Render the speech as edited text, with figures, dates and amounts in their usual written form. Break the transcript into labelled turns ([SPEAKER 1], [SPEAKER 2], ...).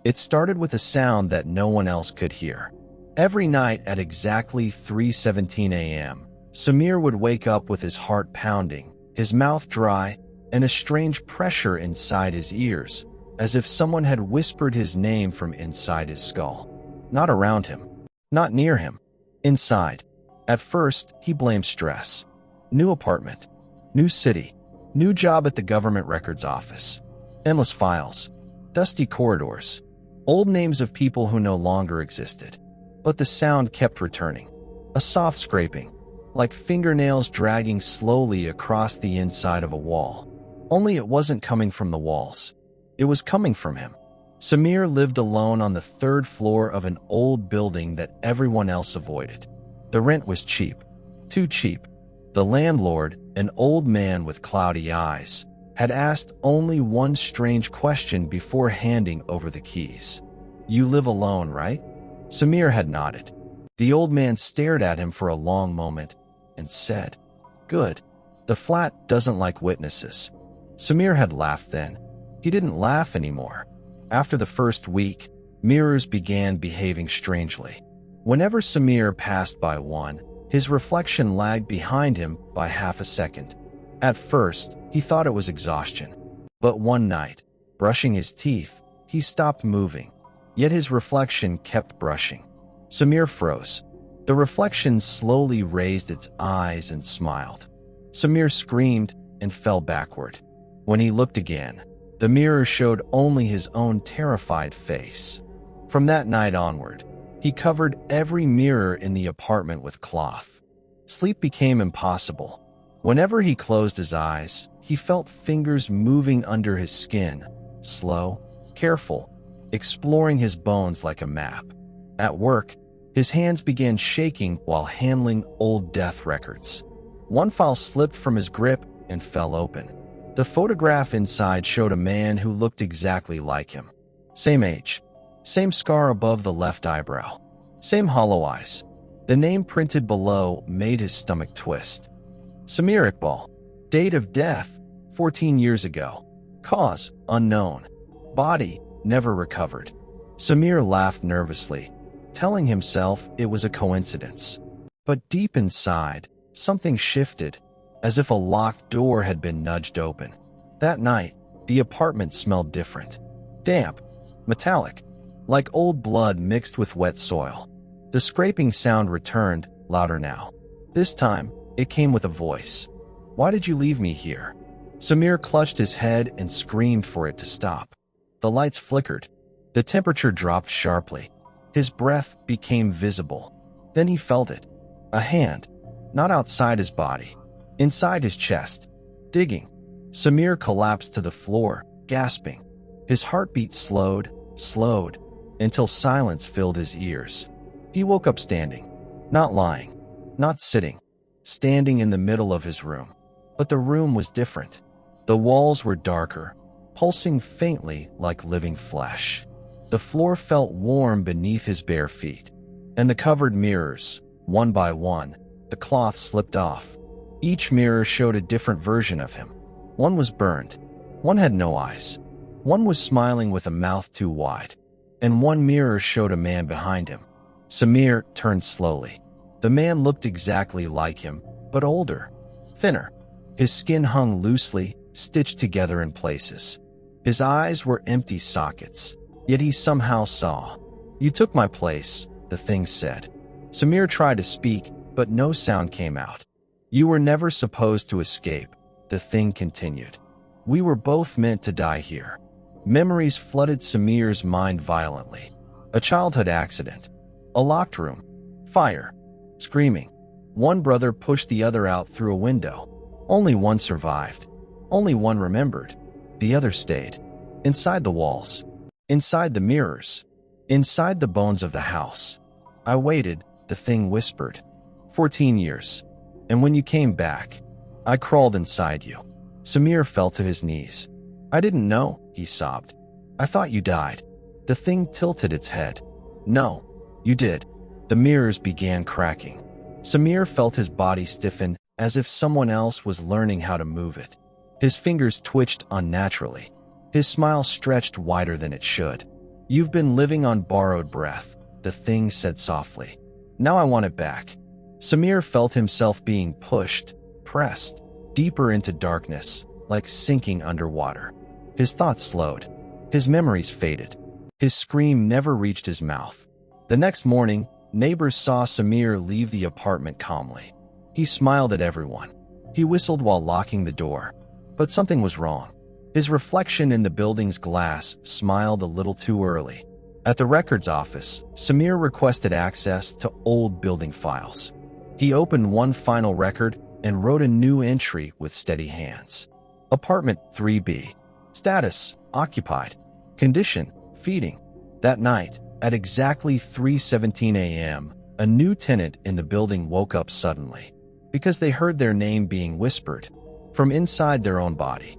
[SPEAKER 1] It started with a sound that no one else could hear. Every night at exactly 3:17 a.m., Samir would wake up with his heart pounding, his mouth dry, and a strange pressure inside his ears, as if someone had whispered his name from inside his skull. Not around him, not near him, inside. At first, he blamed stress. New apartment, new city, new job at the government records office. Endless files, dusty corridors, old names of people who no longer existed. But the sound kept returning. A soft scraping, like fingernails dragging slowly across the inside of a wall. Only it wasn't coming from the walls. It was coming from him. Samir lived alone on the 3rd floor of an old building that everyone else avoided. The rent was cheap. Too cheap. The landlord, an old man with cloudy eyes, had asked only one strange question before handing over the keys. "You live alone, right?" Samir had nodded. The old man stared at him for a long moment and said, "Good. The flat doesn't like witnesses." Samir had laughed then. He didn't laugh anymore. After the first week, mirrors began behaving strangely. Whenever Samir passed by one, his reflection lagged behind him by half a second. At first, he thought it was exhaustion. But one night, brushing his teeth, he stopped moving. Yet his reflection kept brushing. Samir froze. The reflection slowly raised its eyes and smiled. Samir screamed and fell backward. When he looked again, the mirror showed only his own terrified face. From that night onward, he covered every mirror in the apartment with cloth. Sleep became impossible. Whenever he closed his eyes, he felt fingers moving under his skin, slow, careful, exploring his bones like a map. At work, his hands began shaking while handling old death records. One file slipped from his grip and fell open. The photograph inside showed a man who looked exactly like him. Same age, same scar above the left eyebrow, same hollow eyes. The name printed below made his stomach twist. Samir Iqbal. Date of death, 14 years ago. Cause, unknown. Body, never recovered. Samir laughed nervously, telling himself it was a coincidence. But deep inside, something shifted, as if a locked door had been nudged open. That night, the apartment smelled different. Damp, metallic, like old blood mixed with wet soil. The scraping sound returned, louder now. This time, it came with a voice. "Why did you leave me here?" Samir clutched his head and screamed for it to stop. The lights flickered. The temperature dropped sharply. His breath became visible. Then he felt it. A hand, not outside his body, inside his chest, digging. Samir collapsed to the floor, gasping. His heartbeat slowed, until silence filled his ears. He woke up standing, not lying, not sitting, standing in the middle of his room. But the room was different. The walls were darker, pulsing faintly like living flesh. The floor felt warm beneath his bare feet. And the covered mirrors, one by one, the cloth slipped off. Each mirror showed a different version of him. One was burned. One had no eyes. One was smiling with a mouth too wide. And one mirror showed a man behind him. Samir turned slowly. The man looked exactly like him, but older, thinner. His skin hung loosely, stitched together in places. His eyes were empty sockets, yet he somehow saw. "You took my place," the thing said. Samir tried to speak, but no sound came out. "You were never supposed to escape," the thing continued. "We were both meant to die here." Memories flooded Samir's mind violently. A childhood accident. A locked room. Fire. Screaming. One brother pushed the other out through a window. Only one survived. Only one remembered. The other stayed. Inside the walls. Inside the mirrors. Inside the bones of the house. "I waited," the thing whispered. 14 years. And when you came back, I crawled inside you." Samir fell to his knees. "I didn't know," he sobbed. "I thought you died." The thing tilted its head. "No, you did." The mirrors began cracking. Samir felt his body stiffen, as if someone else was learning how to move it. His fingers twitched unnaturally. His smile stretched wider than it should. You've been living on borrowed breath, the thing said softly. Now I want it back. Samir felt himself being pushed, pressed, deeper into darkness, like sinking underwater. His thoughts slowed. His memories faded. His scream never reached his mouth. The next morning, neighbors saw Samir leave the apartment calmly. He smiled at everyone. He whistled while locking the door. But something was wrong. His reflection in the building's glass smiled a little too early. At the records office, Samir requested access to old building files. He opened one final record and wrote a new entry with steady hands. Apartment 3B. Status: occupied. Condition: feeding. That night, at exactly 3:17 a.m., a new tenant in the building woke up suddenly because they heard their name being whispered from inside their own body.